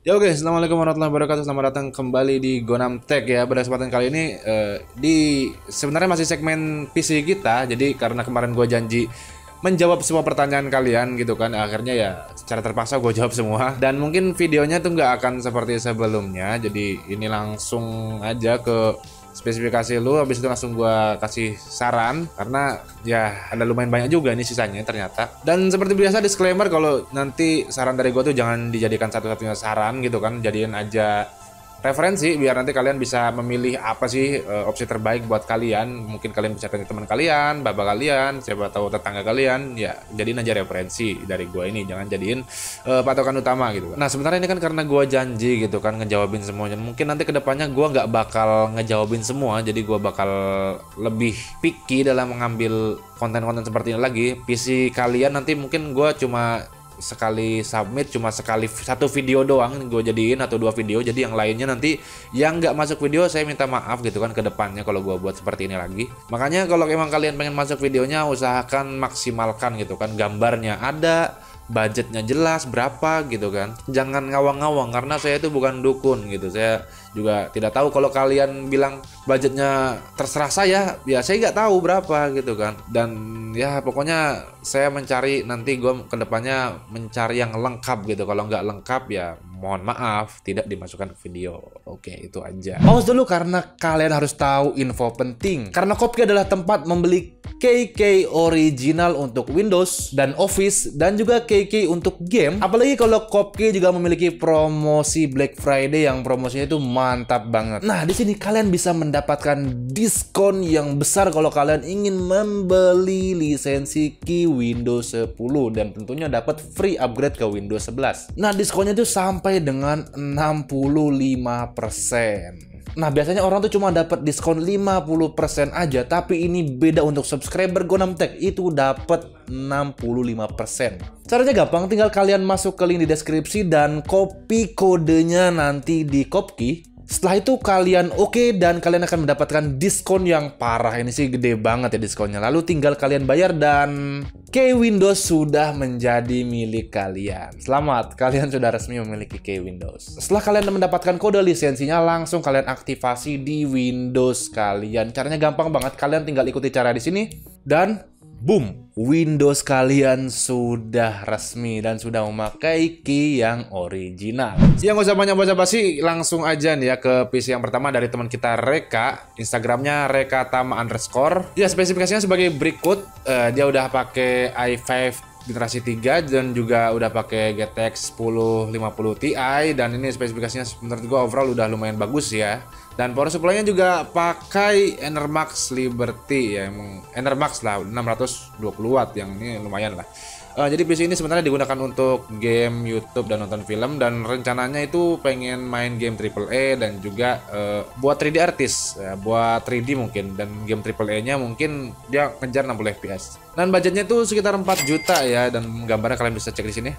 Ya oke, Assalamualaikum warahmatullahi wabarakatuh. Selamat datang kembali di Gonam Tech ya. Pada kesempatan kali ini di sebenarnya masih segmen PC kita. Jadi karena kemarin gue janji menjawab semua pertanyaan kalian gitu kan, akhirnya ya secara terpaksa gue jawab semua. Dan mungkin videonya tuh nggak akan seperti sebelumnya. Jadi ini langsung aja ke spesifikasi lu, habis itu langsung gua kasih saran karena ya ada lumayan banyak juga nih sisanya ternyata. Dan seperti biasa disclaimer kalau nanti saran dari gua tuh jangan dijadikan satu-satunya saran gitu kan, jadiin aja referensi biar nanti kalian bisa memilih apa sih opsi terbaik buat kalian. Mungkin kalian bisa tanya teman kalian, bapak kalian, siapa tahu tetangga kalian, ya jadiin aja referensi dari gua ini, jangan jadiin patokan utama gitu. Nah sebenarnya ini kan karena gua janji gitu kan ngejawabin semuanya. Mungkin nanti kedepannya gua nggak bakal ngejawabin semua, jadi gua bakal lebih picky dalam mengambil konten-konten seperti ini lagi. PC kalian nanti mungkin gua cuma sekali submit, cuma sekali satu video doang gue jadiin atau dua video, jadi yang lainnya nanti yang nggak masuk video saya minta maaf gitu kan ke depannya kalau gue buat seperti ini lagi. Makanya kalau emang kalian pengen masuk videonya usahakan maksimalkan gitu kan, gambarnya ada, budgetnya jelas berapa gitu kan, jangan ngawang-ngawang karena saya itu bukan dukun gitu. Saya juga tidak tahu kalau kalian bilang budgetnya terserah saya, ya saya nggak tahu berapa gitu kan. Dan ya pokoknya saya mencari, nanti gue kedepannya mencari yang lengkap gitu. Kalau nggak lengkap ya mohon maaf tidak dimasukkan ke video. Oke, itu aja. Pause dulu karena kalian harus tahu info penting. Karena Kopki adalah tempat membeli KK original untuk Windows dan Office dan juga KK untuk game. Apalagi kalau Kopki juga memiliki promosi Black Friday yang promosinya itu mantap banget. Nah, di sini kalian bisa mendapatkan diskon yang besar kalau kalian ingin membeli lisensi Ki Windows 10 dan tentunya dapat free upgrade ke Windows 11. Nah, diskonnya itu sampai dengan 65%. Nah, biasanya orang tuh cuma dapat diskon 50% aja, tapi ini beda untuk subscriber Gonam Tech itu dapat 65%. Caranya gampang, tinggal kalian masuk ke link di deskripsi dan copy kodenya nanti di Kopki. Setelah itu kalian oke dan kalian akan mendapatkan diskon yang parah. Ini sih gede banget ya diskonnya. Lalu tinggal kalian bayar dan K-Windows sudah menjadi milik kalian. Selamat, kalian sudah resmi memiliki K-Windows. Setelah kalian mendapatkan kode lisensinya, langsung kalian aktifasi di Windows kalian. Caranya gampang banget, kalian tinggal ikuti cara di sini dan boom, Windows kalian sudah resmi dan sudah memakai key yang original. Yang nggak usah banyak basa-basi, langsung aja nih ya ke PC yang pertama dari teman kita Reka. Instagramnya rekatama_. Ya, spesifikasinya sebagai berikut. Dia udah pakai i5 generasi 3 dan juga udah pakai GTX 1050 Ti, dan ini spesifikasinya menurut gua overall udah lumayan bagus ya. Dan power supply-nya juga pakai Enermax Liberty ya, Enermax lah 620 watt, yang ini lumayan lah. Jadi PC ini sebenarnya digunakan untuk game YouTube dan nonton film, dan rencananya itu pengen main game AAA dan juga buat 3D artist ya, buat 3D mungkin, dan game AAA-nya mungkin dia ngejar 60 fps. Dan budgetnya itu sekitar 4 juta ya, dan gambarnya kalian bisa cek di sini.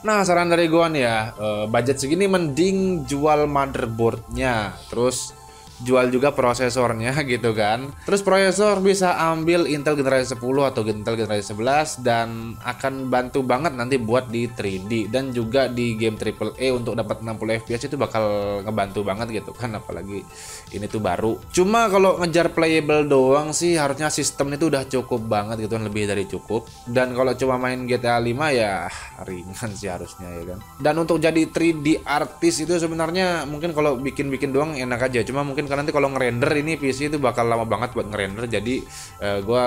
Nah, saran dari gua nih ya, budget segini mending jual motherboardnya, terus jual juga prosesornya gitu kan. Terus prosesor bisa ambil Intel generasi 10 atau Intel generasi 11 dan akan bantu banget nanti buat di 3D dan juga di game AAA untuk dapat 60 fps itu bakal ngebantu banget gitu kan, apalagi ini tuh baru. Cuma kalau ngejar playable doang sih harusnya sistem itu udah cukup banget gitu kan, lebih dari cukup. Dan kalau cuma main GTA 5 ya ringan sih harusnya ya kan. Dan untuk jadi 3D artist itu sebenarnya mungkin kalau bikin-bikin doang enak aja, cuma mungkin karena nanti kalau ngerender ini PC itu bakal lama banget buat ngerender. Jadi gue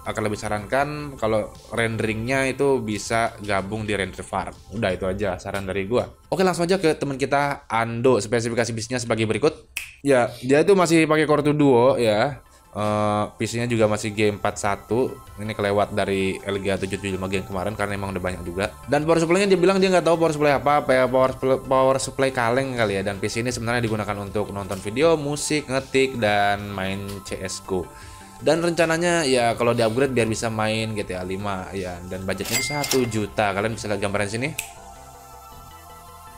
akan lebih sarankan kalau renderingnya itu bisa gabung di render farm. Udah itu aja saran dari gue. Oke, langsung aja ke teman kita Ando. Spesifikasi PC-nya sebagai berikut. Ya, dia itu masih pakai Core 2 Duo ya. PC-nya juga masih G41. Ini kelewat dari LGA 775 Gen kemarin karena emang udah banyak juga. Dan power supply-nya dia bilang dia nggak tahu power supply apa ya, power supply kaleng kali ya. Dan PC ini sebenarnya digunakan untuk nonton video, musik, ngetik, dan main CS:GO. Dan rencananya ya kalau di upgrade biar bisa main GTA 5 ya, dan budgetnya itu 1 juta. Kalian bisa lihat gambaran sini.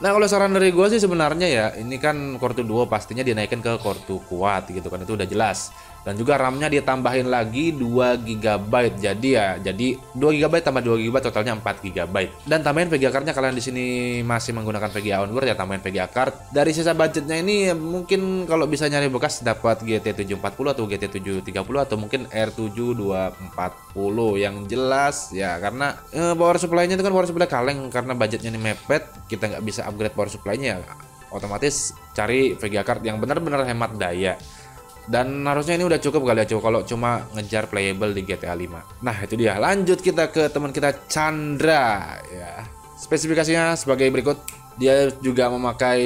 Nah, kalau saran dari gue sih sebenarnya ya, ini kan Core 2 Duo pastinya dinaikin ke Core 2 kuat gitu kan, itu udah jelas. Dan juga RAM-nya ditambahin lagi 2 GB. Jadi 2 GB tambah 2 GB totalnya 4 GB. Dan tambahin VGA card-nya, kalian di sini masih menggunakan VGA onboard ya, tambahin VGA card. Dari sisa budgetnya ini mungkin kalau bisa nyari bekas dapat GT 740 atau GT 730 atau mungkin R7 240 yang jelas ya, karena power supply-nya itu kan power supply kaleng, karena budgetnya ini mepet, kita nggak bisa upgrade power supply-nya ya. Otomatis cari VGA card yang benar-benar hemat daya. Dan harusnya ini udah cukup kali ya kalau cuma ngejar playable di GTA 5. Nah itu dia, lanjut kita ke teman kita Chandra ya. Spesifikasinya sebagai berikut. Dia juga memakai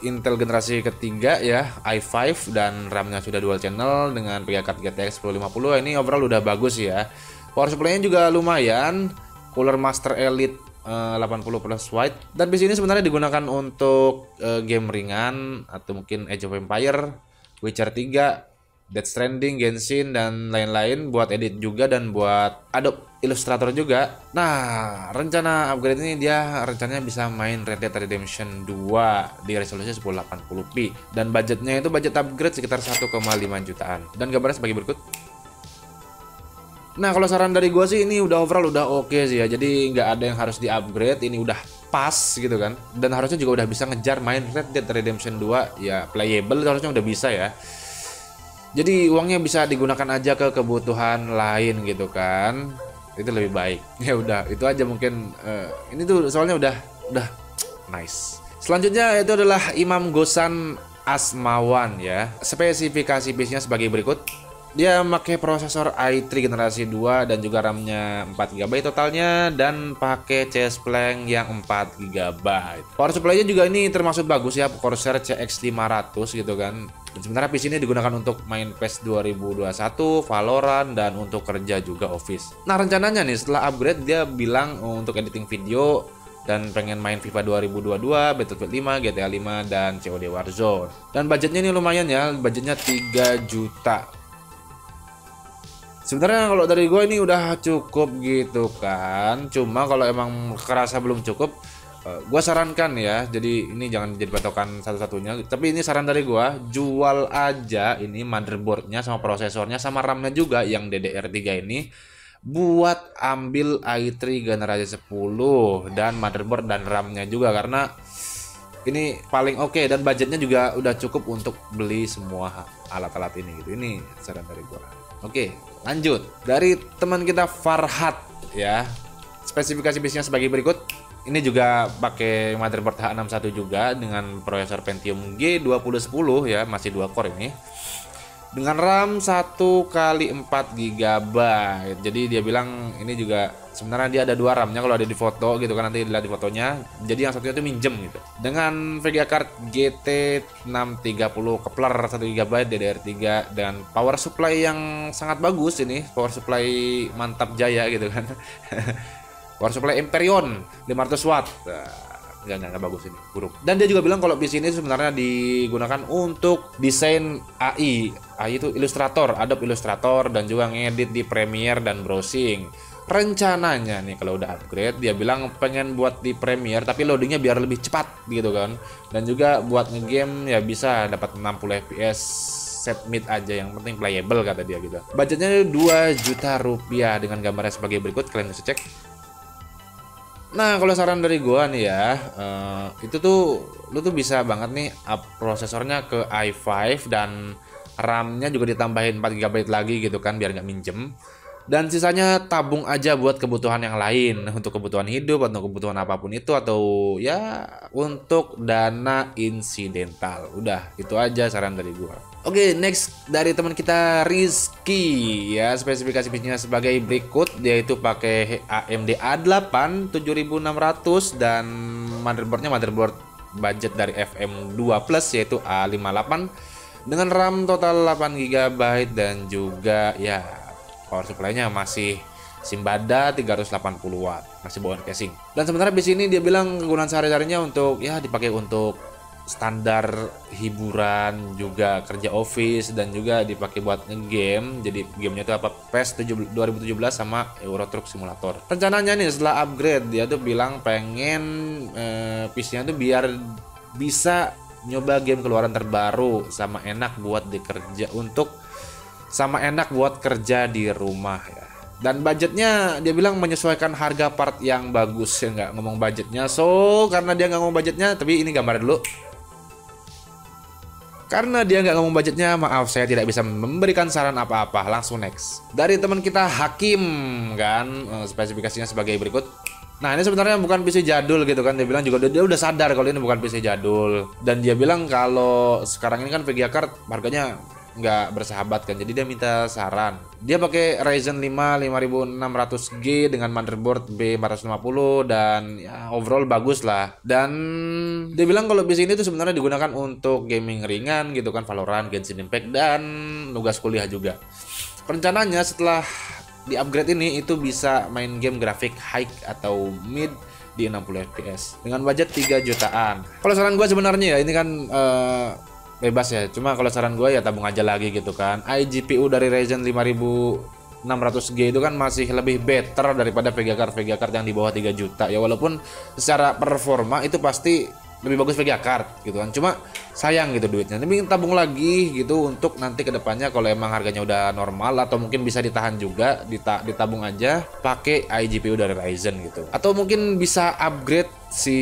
Intel generasi ketiga ya, i5, dan RAM-nya sudah dual channel dengan VGA card GTX 1050. Ini overall udah bagus ya. Power supply-nya juga lumayan. Cooler Master Elite 80 plus white. Dan PC ini sebenarnya digunakan untuk game ringan atau mungkin Age of Empire, Witcher 3, Death Stranding, Genshin, dan lain-lain, buat edit juga dan buat Adobe Illustrator juga. Nah, rencana upgrade ini dia rencananya bisa main Red Dead Redemption 2 di resolusi 1080p. Dan budgetnya itu budget upgrade sekitar 1,5 jutaan. Dan gambarnya sebagai berikut. Nah, kalau saran dari gue sih ini udah overall udah oke sih ya. Jadi nggak ada yang harus di-upgrade, ini udah pas gitu kan. Dan harusnya juga udah bisa ngejar main Red Dead Redemption 2 ya, playable harusnya udah bisa ya. Jadi uangnya bisa digunakan aja ke kebutuhan lain gitu kan. Itu lebih baik. Ya udah, itu aja mungkin ini tuh soalnya udah nice. Selanjutnya itu adalah Imam Gosan Asmawan ya. Spesifikasi PC-nya sebagai berikut. Dia pakai prosesor i3 generasi 2 dan juga RAM-nya 4 GB totalnya, dan pakai CS Plank yang 4 GB. Power supply-nya juga ini termasuk bagus ya, Corsair CX500 gitu kan. Dan sebenarnya PC ini digunakan untuk main PES 2021, Valorant, dan untuk kerja juga Office. Nah, rencananya nih setelah upgrade dia bilang untuk editing video dan pengen main FIFA 2022, Battlefield 5, GTA 5, dan COD Warzone. Dan budgetnya ini lumayan ya, budgetnya 3 juta. Sebenarnya kalau dari gue ini udah cukup gitu kan. Cuma kalau emang kerasa belum cukup, gue sarankan ya. Jadi ini jangan jadi patokan satu-satunya. Tapi ini saran dari gue, jual aja ini motherboardnya sama prosesornya sama RAM-nya juga yang DDR3 ini, buat ambil i3 generasi 10 dan motherboard dan RAM-nya juga, karena ini paling oke dan budgetnya juga udah cukup untuk beli semua alat-alat ini gitu. Ini saran dari gue. Oke, lanjut dari teman kita Farhat ya. Spesifikasi PC-nya sebagai berikut. Ini juga pakai motherboard H61 juga dengan prosesor Pentium G2010 ya, masih 2 core ini. Dengan RAM 1x4 GB. Jadi dia bilang ini juga sebenarnya dia ada 2 RAM-nya kalau ada di foto gitu kan, nanti dilihat di fotonya. Jadi yang satunya itu minjem gitu. Dengan VGA card GT630 Kepler 1 GB DDR3 dan power supply yang sangat bagus ini, power supply mantap jaya gitu kan. Power supply Empyrean 500 watt. Nggak bagus ini, buruk. Dan dia juga bilang kalau PC ini sebenarnya digunakan untuk desain AI itu Illustrator, Adobe Illustrator, dan juga ngedit di Premiere dan browsing. Rencananya nih kalau udah upgrade, dia bilang pengen buat di Premiere tapi loadingnya biar lebih cepat gitu kan. Dan juga buat ngegame ya bisa dapat 60 fps set mid aja, yang penting playable kata dia gitu. Budgetnya 2 juta rupiah dengan gambarnya sebagai berikut, kalian bisa cek. Nah, kalau saran dari gua nih ya, itu tuh lu tuh bisa banget nih up prosesornya ke i5 dan RAM-nya juga ditambahin 4 GB lagi gitu kan, biar nggak minjem. Dan sisanya tabung aja buat kebutuhan yang lain, untuk kebutuhan hidup atau kebutuhan apapun itu, atau ya untuk dana insidental. Udah, itu aja saran dari gua. Oke, next dari teman kita Rizky ya, spesifikasi PC-nya sebagai berikut, dia itu pakai AMD A8 7600 dan motherboardnya motherboard budget dari FM2 Plus yaitu A58 dengan RAM total 8 GB dan juga ya power supply-nya masih Simbada 380 watt, masih bawaan casing. Dan sementara PC ini dia bilang kegunaan sehari-harinya untuk ya dipakai untuk standar hiburan, juga kerja office, dan juga dipakai buat ngegame. Jadi gamenya itu apa, PES 2017 sama Euro Truck Simulator. Rencananya nih setelah upgrade dia tuh bilang pengen PC-nya tuh biar bisa nyoba game keluaran terbaru sama enak buat dikerja untuk sama enak buat kerja di rumah ya. Dan budgetnya dia bilang menyesuaikan harga part yang bagus ya, nggak ngomong budgetnya. So karena dia nggak ngomong budgetnya, tapi ini gambar dulu. Karena dia nggak ngomong budgetnya, maaf saya tidak bisa memberikan saran apa-apa. Langsung next. Dari teman kita Hakim kan, spesifikasinya sebagai berikut. Nah ini sebenarnya bukan PC jadul gitu kan, dia bilang juga dia udah sadar kalau ini bukan PC jadul. Dan dia bilang kalau sekarang ini kan VGA card harganya nggak bersahabat kan, jadi dia minta saran. Dia pakai Ryzen 5 5600G dengan motherboard B450 dan ya overall bagus lah. Dan dia bilang kalau PC ini tuh sebenarnya digunakan untuk gaming ringan gitu kan, Valorant, Genshin Impact dan nugas kuliah juga. Rencananya setelah di upgrade ini itu bisa main game grafik high atau mid di 60 fps dengan budget 3 jutaan. Kalau saran gue sebenarnya ya ini kan bebas ya, cuma kalau saran gue ya tabung aja lagi gitu kan. iGPU dari Ryzen 5600G itu kan masih lebih better daripada VGA card yang di bawah 3 juta ya, walaupun secara performa itu pasti lebih bagus VGA card gitu kan, cuma sayang gitu duitnya. Tapi tabung lagi gitu untuk nanti kedepannya kalau emang harganya udah normal atau mungkin bisa ditahan juga, ditabung aja pakai iGPU dari Ryzen gitu. Atau mungkin bisa upgrade si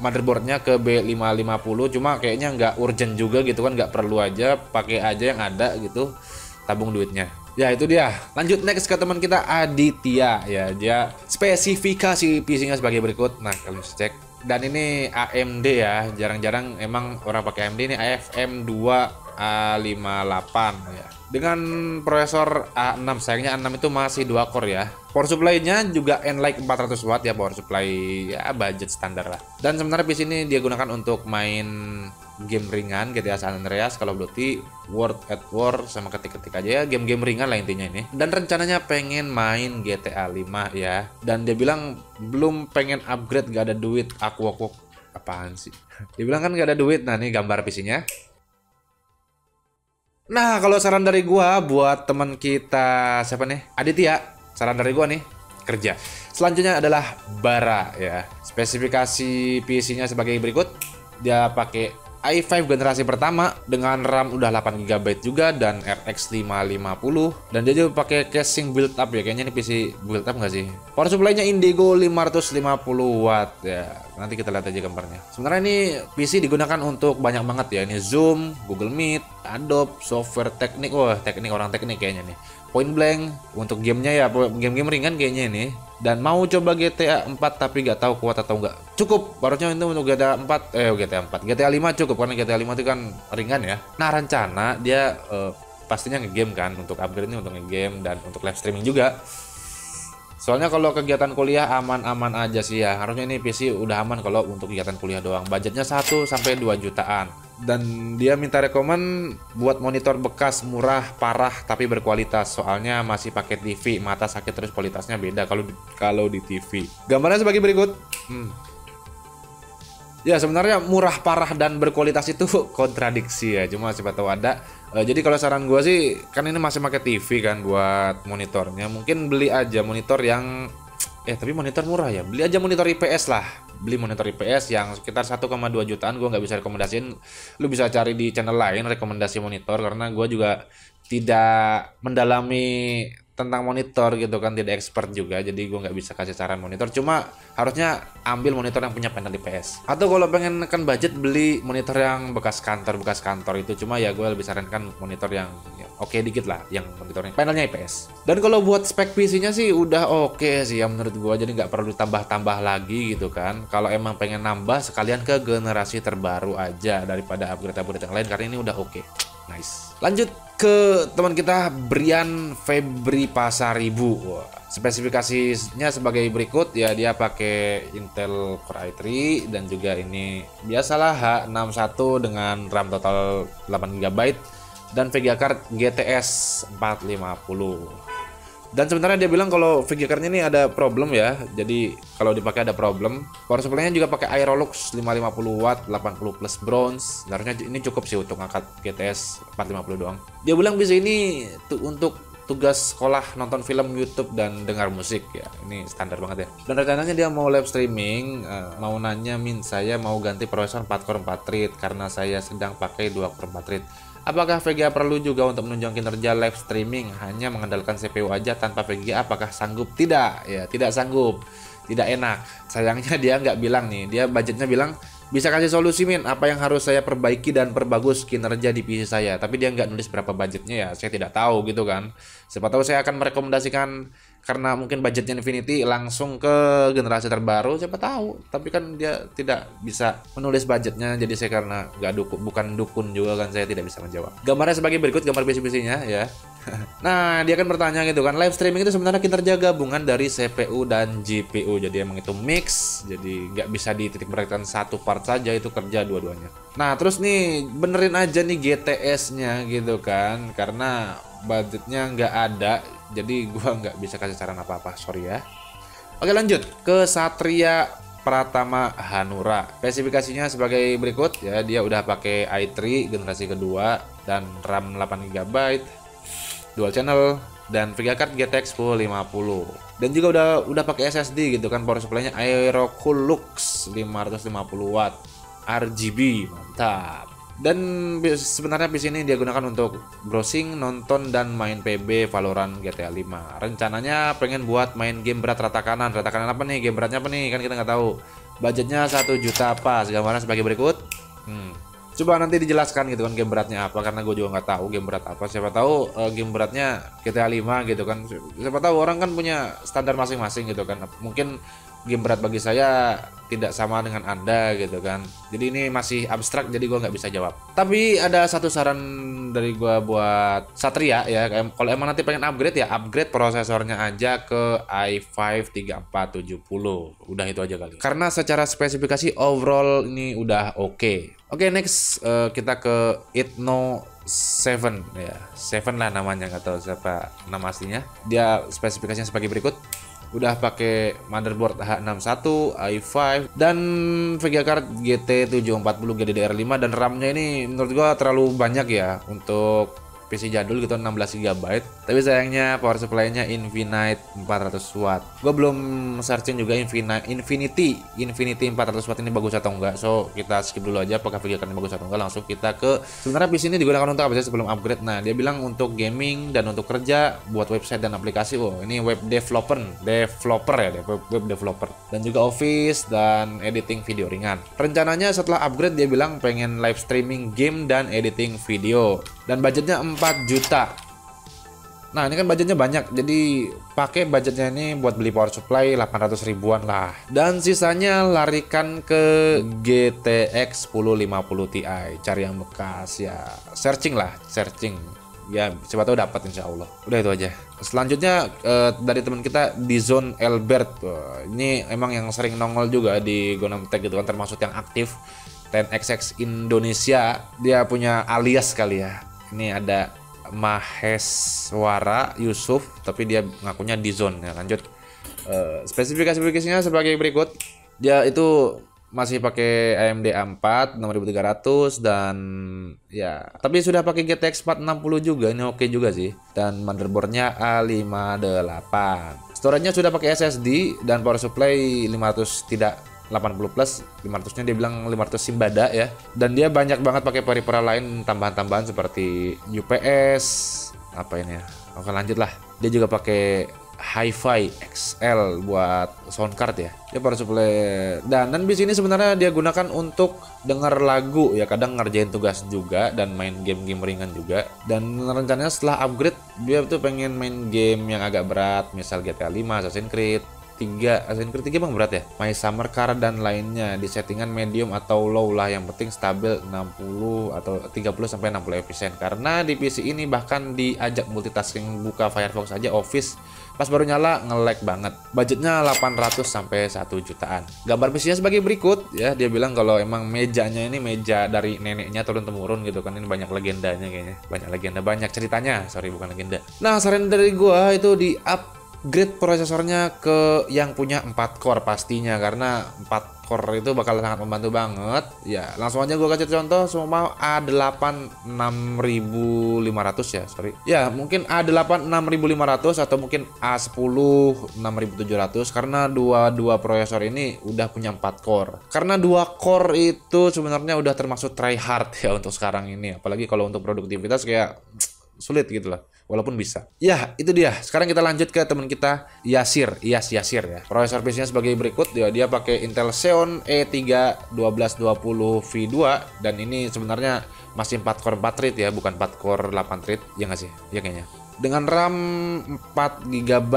motherboardnya ke B550, cuma kayaknya nggak urgent juga gitu kan, nggak perlu, aja pakai aja yang ada gitu, tabung duitnya. Ya itu dia. Lanjut next ke teman kita Aditya ya, dia spesifikasi PC-nya sebagai berikut. Nah kalian bisa cek. Dan ini AMD ya, jarang-jarang emang orang pakai AMD. Ini AFM 2 A58 ya. Dengan prosesor A6, sayangnya A6 itu masih 2 core ya. Power supply-nya juga Enlight 400 watt ya, power supply ya budget standar lah. Dan sebenarnya PC ini dia gunakan untuk main game ringan, GTA San Andreas, Call of Duty, World at War, sama ketik-ketik aja ya, game-game ringan lah intinya ini. Dan rencananya pengen main GTA 5 ya. Dan dia bilang belum pengen upgrade, gak ada duit. Aku apaan sih? Dia bilang kan gak ada duit. Nah ini gambar PC-nya. Nah kalau saran dari gua buat teman kita siapa nih? Aditya, saran dari gua nih, kerja. Selanjutnya adalah Bara ya. Spesifikasi PC-nya sebagai berikut. Dia pakai i5 generasi pertama dengan RAM udah 8GB juga dan RX 550, dan dia juga pakai casing build up ya, kayaknya ini PC build up nggak sih. Power supply-nya Indigo 550 watt ya, nanti kita lihat aja gambarnya. Sebenarnya ini PC digunakan untuk banyak banget ya, ini Zoom, Google Meet, Adobe, software teknik, wah teknik orang teknik kayaknya nih. Point Blank untuk gamenya ya, game-game ringan kayaknya ini. Dan mau coba GTA 4 tapi nggak tahu kuat atau nggak. Cukup, harusnya itu untuk GTA 4, GTA 5 cukup karena GTA 5 itu kan ringan ya. Nah rencana dia pastinya ngegame kan, untuk upgrade ini untuk ngegame dan untuk live streaming juga. Soalnya kalau kegiatan kuliah aman-aman aja sih ya. Harusnya ini PC udah aman kalau untuk kegiatan kuliah doang. Budgetnya 1 sampai 2 jutaan. Dan dia minta rekomen buat monitor bekas murah parah tapi berkualitas. Soalnya masih pakai TV, mata sakit terus kualitasnya beda kalau di TV. Gambarnya sebagai berikut. Ya sebenarnya murah parah dan berkualitas itu kontradiksi ya, cuma siapa tahu ada. Jadi kalau saran gue sih, kan ini masih pakai TV kan buat monitornya, mungkin beli aja monitor yang tapi monitor murah ya, beli aja monitor IPS lah. Beli monitor IPS yang sekitar 1,2 jutaan. Gue nggak bisa rekomendasiin, lu bisa cari di channel lain rekomendasi monitor, karena gue juga tidak mendalami tentang monitor gitu kan, tidak expert juga, jadi gue nggak bisa kasih saran monitor. Cuma harusnya ambil monitor yang punya panel IPS, atau kalau pengen nekan budget beli monitor yang bekas kantor itu. Cuma ya gue lebih sarankan monitor yang ya, oke dikit lah, yang monitornya panelnya IPS. Dan kalau buat spek PC-nya sih udah oke sih ya menurut gue, jadi nggak perlu tambah lagi gitu kan. Kalau emang pengen nambah sekalian ke generasi terbaru aja daripada upgrade yang lain, karena ini udah oke. Nice. Lanjut ke teman kita Brian Febri Pasaribu. Spesifikasinya sebagai berikut ya, dia pakai Intel Core i3 dan juga ini biasalah H61 dengan RAM total 8GB dan VGA card GTS 450. Dan sebenarnya dia bilang kalau VGA card-nya ini ada problem ya. Jadi kalau dipakai ada problem. Power supply-nya juga pakai Aerolux 550 watt 80 plus bronze. Harusnya ini cukup sih untuk ngangkat GTS 450 doang. Dia bilang bisa ini untuk tugas sekolah, nonton film, YouTube dan dengar musik ya. Ini standar banget ya. Dan rencananya dia mau live streaming, mau nanya saya mau ganti prosesor 4 core 4 thread karena saya sedang pakai 2 core 4 thread. Apakah VGA perlu juga untuk menunjang kinerja live streaming hanya mengandalkan CPU aja tanpa VGA? Apakah sanggup? Tidak, ya tidak sanggup, tidak enak. Sayangnya dia nggak bilang nih, dia budgetnya bilang bisa kasih solusi Min, apa yang harus saya perbaiki dan perbagus kinerja di PC saya. Tapi dia nggak nulis berapa budgetnya ya, saya tidak tahu gitu kan. Siapa tahu saya akan merekomendasikan karena mungkin budgetnya Infinity langsung ke generasi terbaru, siapa tahu. Tapi kan dia tidak bisa menulis budgetnya, jadi saya karena nggak bukan dukun juga kan, saya tidak bisa menjawab. Gambarnya sebagai berikut, gambar PC-PC-nya ya. Nah, dia kan bertanya gitu kan, live streaming itu sebenarnya kinerja gabungan dari CPU dan GPU. Jadi emang itu mix, jadi nggak bisa dititik beratkan satu part saja, itu kerja dua-duanya. Nah, terus nih benerin aja nih GTS-nya gitu kan, karena budgetnya nggak ada, jadi gua nggak bisa kasih saran apa-apa, sorry ya. Oke, lanjut ke Satria Pratama Hanura. Spesifikasinya sebagai berikut ya, dia udah pakai i3 generasi kedua dan RAM 8GB, dual channel dan VGA card GTX 1050. Dan juga udah pakai SSD gitu kan, power supply-nya Aerocoolux 550 watt RGB, mantap. Dan sebenarnya PC ini dia gunakan untuk browsing, nonton dan main PB, Valorant, GTA 5. Rencananya pengen buat main game berat rata kanan. Rata kanan apa nih? Game beratnya apa nih? Kan kita nggak tahu. Budgetnya 1 juta apa? Gambarnya sebagai berikut. Coba nanti dijelaskan gitu kan game beratnya apa, karena gue juga nggak tahu game berat apa. Siapa tahu game beratnya GTA 5 gitu kan. Siapa tahu orang kan punya standar masing-masing gitu kan. Mungkin game berat bagi saya tidak sama dengan Anda gitu kan. Jadi ini masih abstrak, jadi gue nggak bisa jawab. Tapi ada satu saran dari gue buat Satria ya, kalau emang nanti pengen upgrade ya upgrade prosesornya aja ke i5 3470. Udah itu aja kali. Karena secara spesifikasi overall ini udah oke. Oke, next kita ke Itno 7 ya. 7 lah namanya, nggak tahu siapa nama aslinya. Dia spesifikasinya sebagai berikut. Udah pakai motherboard H61, i5 dan VGA card GT 740 GDDR5 dan RAM-nya ini menurut gua terlalu banyak ya untuk PC jadul gitu, 16 GB. Tapi sayangnya power supply-nya Infinite 400 watt. Gua belum searching juga Infinity 400 watt ini bagus atau enggak. So, kita skip dulu aja apakah VGA card-nya bagus atau enggak. Langsung kita ke sebenarnya PC ini digunakan untuk apa sih sebelum upgrade. Nah, dia bilang untuk gaming dan untuk kerja, buat website dan aplikasi. Oh, ini web developer ya, web developer. Dan juga office dan editing video ringan. Rencananya setelah upgrade dia bilang pengen live streaming game dan editing video. Dan budgetnya 4 juta. Nah, ini kan budgetnya banyak, jadi pakai budgetnya ini buat beli power supply 800 ribuan lah. Dan sisanya larikan ke GTX 1050 Ti. Cari yang bekas ya. Searching. Ya, siapa tahu dapat insya Allah. Udah itu aja. Selanjutnya dari teman kita Dizon Elbert. Ini emang yang sering nongol juga di Gonam Tech gitu kan, termasuk yang aktif 10xx Indonesia. Dia punya alias kali ya. Ini ada Maheswara Yusuf, tapi dia ngakunya Dizon ya. Lanjut. Spesifikasinya sebagai berikut. Dia itu masih pakai AMD A4 6300 dan ya, tapi sudah pakai GTX 460 juga, ini oke juga sih. Dan motherboardnya A58. Storage-nya sudah pakai SSD dan power supply 500 tidak 80 plus, 500-nya dia bilang 500 Simbada ya. Dan dia banyak banget pakai peripheral lain tambahan-tambahan seperti UPS apa ini ya. Oke, lanjut lah. Dia juga pakai Hi-Fi XL buat sound card ya. Dia power supply dan di sini sebenarnya dia gunakan untuk dengar lagu ya, kadang ngerjain tugas juga dan main game-game ringan juga. Dan rencananya setelah upgrade dia tuh pengen main game yang agak berat, misal GTA 5, Assassin's Creed 3 emang berat ya, My Summer Car dan lainnya di settingan medium atau low lah, yang penting stabil 60 atau 30 sampai 60 fps. Karena di PC ini bahkan diajak multitasking buka Firefox aja Office pas baru nyala nge-lag banget. Budgetnya 800 sampai 1 jutaan. Gambar PC-nya sebagai berikut ya. Dia bilang kalau emang mejanya ini meja dari neneknya turun temurun gitu kan, ini banyak legendanya kayaknya. Banyak ceritanya, sorry bukan legenda. Nah, saran dari gua itu di upgrade prosesornya ke yang punya 4 core pastinya, karena 4 core itu bakal sangat membantu banget. Ya, langsung aja gue kasih contoh semua A8 6500 ya, sorry. Ya, mungkin A8 6500 atau mungkin A10 6700 karena dua prosesor ini udah punya 4 core. Karena 2 core itu sebenarnya udah termasuk try hard ya untuk sekarang ini, apalagi kalau untuk produktivitas kayak sulit gitu lah, walaupun bisa. Ya, itu dia. Sekarang kita lanjut ke teman kita Yasir ya. Prosesor PC-nya sebagai berikut, dia pakai Intel Xeon E3 1220V2 dan ini sebenarnya masih 4 core 4 thread ya, bukan 4 core 8 thread. Ya nggak sih? Ya kayaknya. Dengan RAM 4GB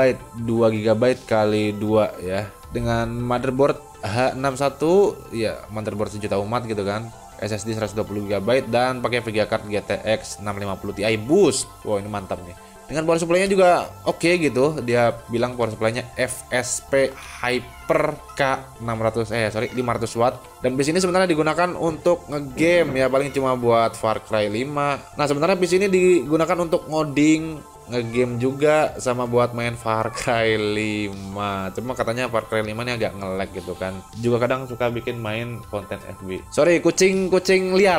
2GB kali 2 ya. Dengan motherboard H61 ya, motherboard sejuta umat gitu kan. SSD 120GB dan pakai VGA card GTX 650 Ti Boost. Wow, ini mantap nih. Dengan power supply-nya juga oke gitu. Dia bilang power supply-nya FSP Hyper K600 500 watt. Dan PC ini sebenarnya digunakan untuk ngegame ya, paling cuma buat Far Cry 5. Nah, sebenarnya PC ini digunakan untuk ngoding, ngegame juga, sama buat main Far Cry 5. Cuma katanya Far Cry 5 ini agak nge-lag gitu kan. Juga kadang suka bikin main konten FB. Sorry, kucing liar.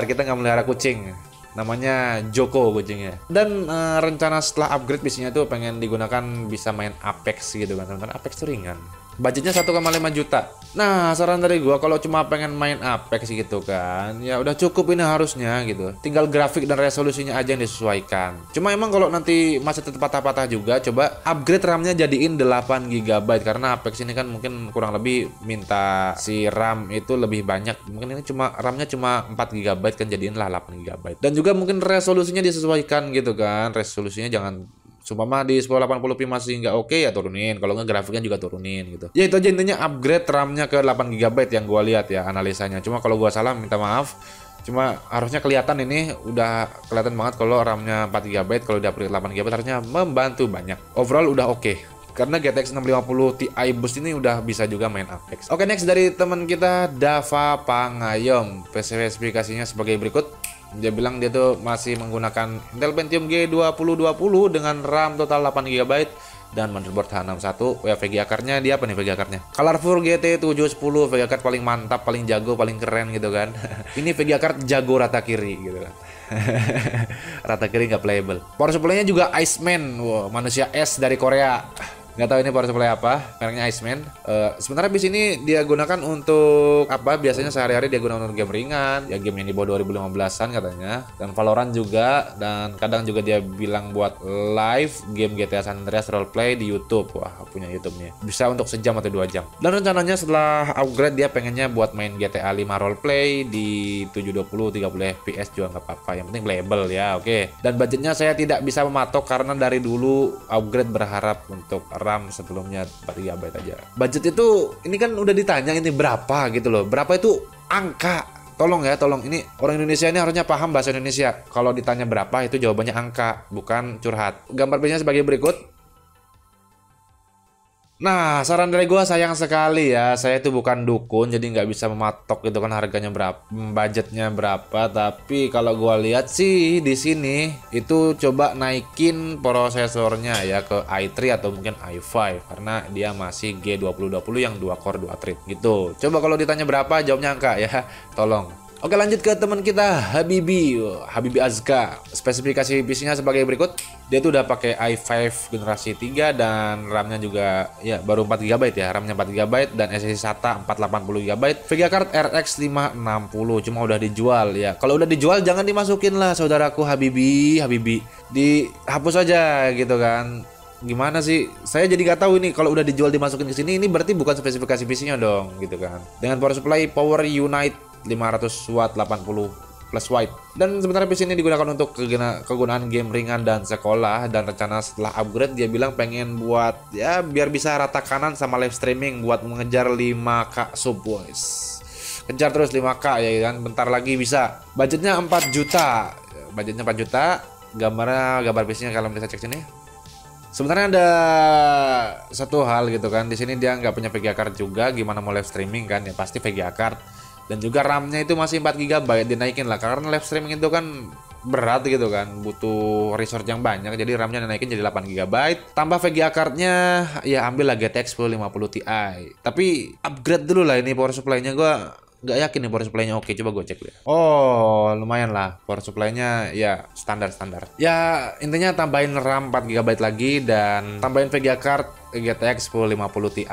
Kita nggak melihara kucing. Namanya Joko kucingnya. Dan rencana setelah upgrade PC-nya tuh pengen digunakan bisa main Apex gitu kan. Karena Apex tuh ringan. Budgetnya 1,5 juta. Nah, saran dari gua kalau cuma pengen main Apex gitu kan, ya udah cukup ini harusnya gitu. Tinggal grafik dan resolusinya aja yang disesuaikan. Cuma emang kalau nanti masih tetap patah-patah juga, coba upgrade RAM-nya jadiin 8GB karena Apex ini kan mungkin kurang lebih minta si RAM itu lebih banyak. Mungkin ini RAM-nya cuma 4GB kan, jadiin lah 8GB. Dan juga mungkin resolusinya disesuaikan gitu kan. Resolusinya jangan sumpama di 1080p masih nggak oke ya turunin, kalau nggak grafiknya juga turunin gitu. Ya itu aja intinya, upgrade RAM-nya ke 8GB yang gua lihat ya analisanya. Cuma kalau gua salah minta maaf. Cuma harusnya kelihatan ini udah kelihatan banget kalau RAM-nya 4GB, kalau udah upgrade 8GB harusnya membantu banyak. Overall udah oke. Karena GTX 650 Ti Boost ini udah bisa juga main Apex. Oke, next dari teman kita Dava Pangayom. Spesifikasinya sebagai berikut. Dia bilang dia tuh masih menggunakan Intel Pentium G2020 dengan RAM total 8GB dan motherboard H61. Ya, VGA card-nya dia apa nih VGA card-nya? Colorful GT710, VGA card paling mantap, paling jago, paling keren gitu kan. Ini VGA card jago rata kiri gitu kan. Rata kiri nggak playable. Power supply-nya juga Iceman. Wow, manusia es dari Korea. Nggak tahu ini power supply apa, mereknya Iceman. Sebenarnya bis ini dia gunakan untuk apa? Biasanya sehari-hari dia gunakan untuk game ringan, ya game yang di bawah 2015-an katanya. Dan Valorant juga, dan kadang juga dia bilang buat live game GTA San Andreas roleplay di YouTube. Wah, punya YouTube-nya. Bisa untuk sejam atau 2 jam. Dan rencananya setelah upgrade dia pengennya buat main GTA 5 roleplay di 720 30 FPS juga nggak apa-apa. Yang penting playable ya, oke. Dan budgetnya saya tidak bisa mematok karena dari dulu upgrade berharap untuk RAM sebelumnya 4GB aja. Budget itu ini kan udah ditanya ini berapa gitu loh. Berapa itu angka. Tolong ya, tolong. Ini orang Indonesia ini harusnya paham bahasa Indonesia. Kalau ditanya berapa itu jawabannya angka, bukan curhat. Gambar PC-nya sebagai berikut. Nah, saran dari gue sayang sekali ya, saya itu bukan dukun jadi nggak bisa mematok gitu kan harganya berapa, budgetnya berapa. Tapi kalau gue lihat sih di sini itu coba naikin prosesornya ya ke i3 atau mungkin i5 karena dia masih G2020 yang 2 core 2 thread gitu. Coba kalau ditanya berapa jawabnya angka ya, tolong. Oke, lanjut ke teman kita Habibi Azka. Spesifikasi PC-nya sebagai berikut. Dia tuh udah pakai i5 generasi 3 dan RAM-nya juga ya baru 4GB ya, RAM-nya 4GB dan SSD SATA 480GB. VGA card RX 560 cuma udah dijual ya. Kalau udah dijual jangan dimasukin lah saudaraku Habibi. Dihapus aja gitu kan. Gimana sih? Saya jadi nggak tahu ini kalau udah dijual dimasukin ke sini ini berarti bukan spesifikasi PC-nya dong gitu kan. Dengan power supply Power Unite 500 watt 80 plus white. Dan sebenarnya PC ini digunakan untuk kegunaan game ringan dan sekolah. Dan rencana setelah upgrade dia bilang pengen buat ya biar bisa rata kanan sama live streaming buat mengejar 5K sub boys. Kejar terus 5K ya kan, bentar lagi bisa. Budgetnya 4 juta. Budgetnya 4 juta. Gambar PC-nya kalian bisa cek sini. Sebenarnya ada satu hal gitu kan, di sini dia nggak punya VGA card juga, gimana mau live streaming kan? Ya pasti VGA card. Dan juga RAM-nya itu masih 4GB, dinaikin lah karena live streaming itu kan berat gitu kan, butuh resource yang banyak, jadi RAM-nya naikin jadi 8 GB. Tambah VGA card-nya ya ambil lah GTX 1050 Ti. Tapi upgrade dulu lah ini power supply-nya, gua nggak yakin nih power supply-nya oke, coba gue cek deh. Oh, lumayan lah power supply-nya ya standar-standar. Ya intinya tambahin RAM 4 GB lagi dan tambahin VGA card GTX 1050 Ti.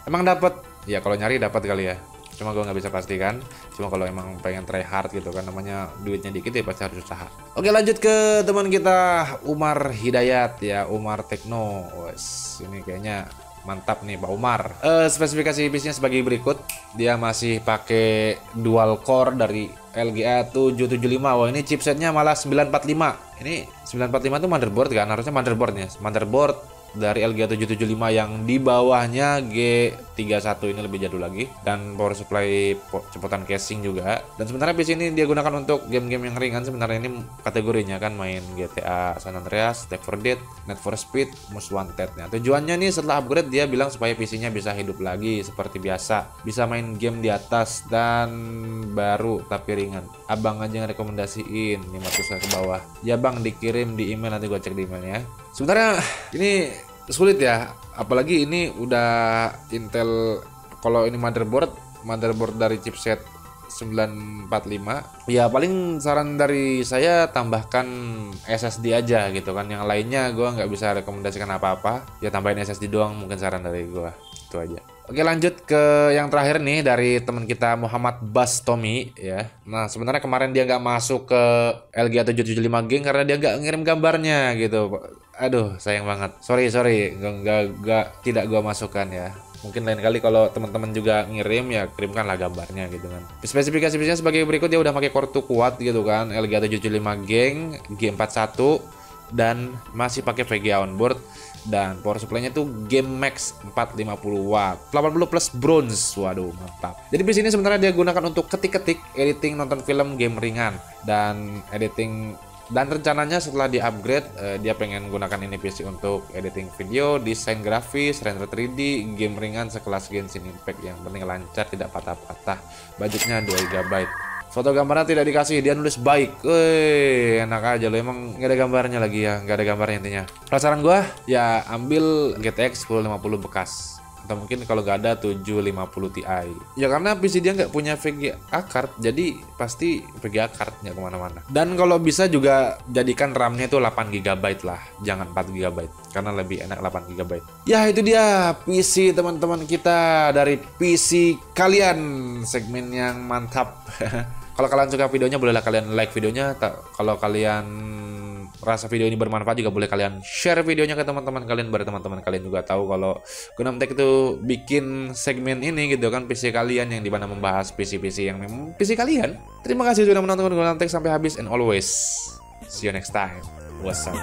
Emang dapat? Ya kalau nyari dapat kali ya. Cuma gue nggak bisa pastikan. Cuma kalau emang pengen try hard gitu kan, namanya duitnya dikit ya pasti harus usaha. Oke, lanjut ke teman kita Umar Hidayat ya, Umar Tekno. Wes, ini kayaknya mantap nih Pak Umar. Spesifikasi PC-nya sebagai berikut. Dia masih pakai dual core dari LGA 775. Wah, ini chipsetnya malah 945. Ini 945 tuh motherboard kan? Harusnya motherboardnya. Motherboard dari LGA 775 yang di bawahnya G31, ini lebih jadul lagi, dan power supply cepotan casing juga. Dan sebenarnya PC ini dia gunakan untuk game-game yang ringan sebenarnya, ini kategorinya kan main GTA San Andreas, Left 4 Dead, Need for Speed, Most Wanted. Nah, tujuannya nih setelah upgrade dia bilang supaya PC-nya bisa hidup lagi seperti biasa, bisa main game di atas dan baru tapi ringan. Abang aja ngerekomendasiin 500 ke bawah. Ya bang, dikirim di email, nanti gua cek di emailnya. Sebenarnya ini sulit ya, apalagi ini udah Intel. Kalau ini motherboard dari chipset 945, ya paling saran dari saya tambahkan SSD aja gitu kan. Yang lainnya gua nggak bisa rekomendasikan apa-apa, ya tambahin SSD doang mungkin saran dari gua, itu aja. Oke, lanjut ke yang terakhir nih dari teman kita Muhammad Bastomi ya. Nah, sebenarnya kemarin dia nggak masuk ke LGA 775 Geng karena dia nggak ngirim gambarnya gitu. Aduh, sayang banget. Sorry, tidak gua masukkan ya. Mungkin lain kali kalau teman-teman juga ngirim ya kirimkanlah gambarnya gitu kan. Spesifikasinya sebagai berikut, dia udah pakai core 2 kuat gitu kan, LGA 775 Geng, G41 dan masih pakai VGA onboard. Dan power supply-nya tuh Game Max 450 watt, 80 plus bronze. Waduh, mantap. Jadi di sini sebenarnya dia gunakan untuk ketik-ketik, editing, nonton film, game ringan dan editing. Dan rencananya setelah di-upgrade, dia pengen gunakan ini PC untuk editing video, desain grafis, render 3D, game ringan sekelas Genshin Impact, yang penting lancar, tidak patah-patah. Budgetnya 2 GB. Foto gambarnya tidak dikasih, dia nulis baik. Enak aja lo, emang nggak ada gambarnya lagi ya, nggak ada gambarnya intinya. Saran gue ya ambil GTX 1050 bekas, atau mungkin kalau nggak ada 750 Ti. Ya karena PC dia nggak punya VGA card, jadi pasti VGA card nggak kemana-mana. Dan kalau bisa juga jadikan RAM-nya itu 8 GB lah, jangan 4 GB, karena lebih enak 8 GB. Ya itu dia PC teman-teman kita dari PC kalian, segmen yang mantap. Kalau kalian suka videonya, bolehlah kalian like videonya. Kalau kalian rasa video ini bermanfaat, juga boleh kalian share videonya ke teman-teman kalian, biar teman-teman kalian juga tahu kalau Gunam Tech itu bikin segmen ini gitu kan, PC kalian, yang dimana membahas PC-PC yang memang PC kalian. Terima kasih sudah menonton Gunam Tech sampai habis, and always see you next time. Wassalam.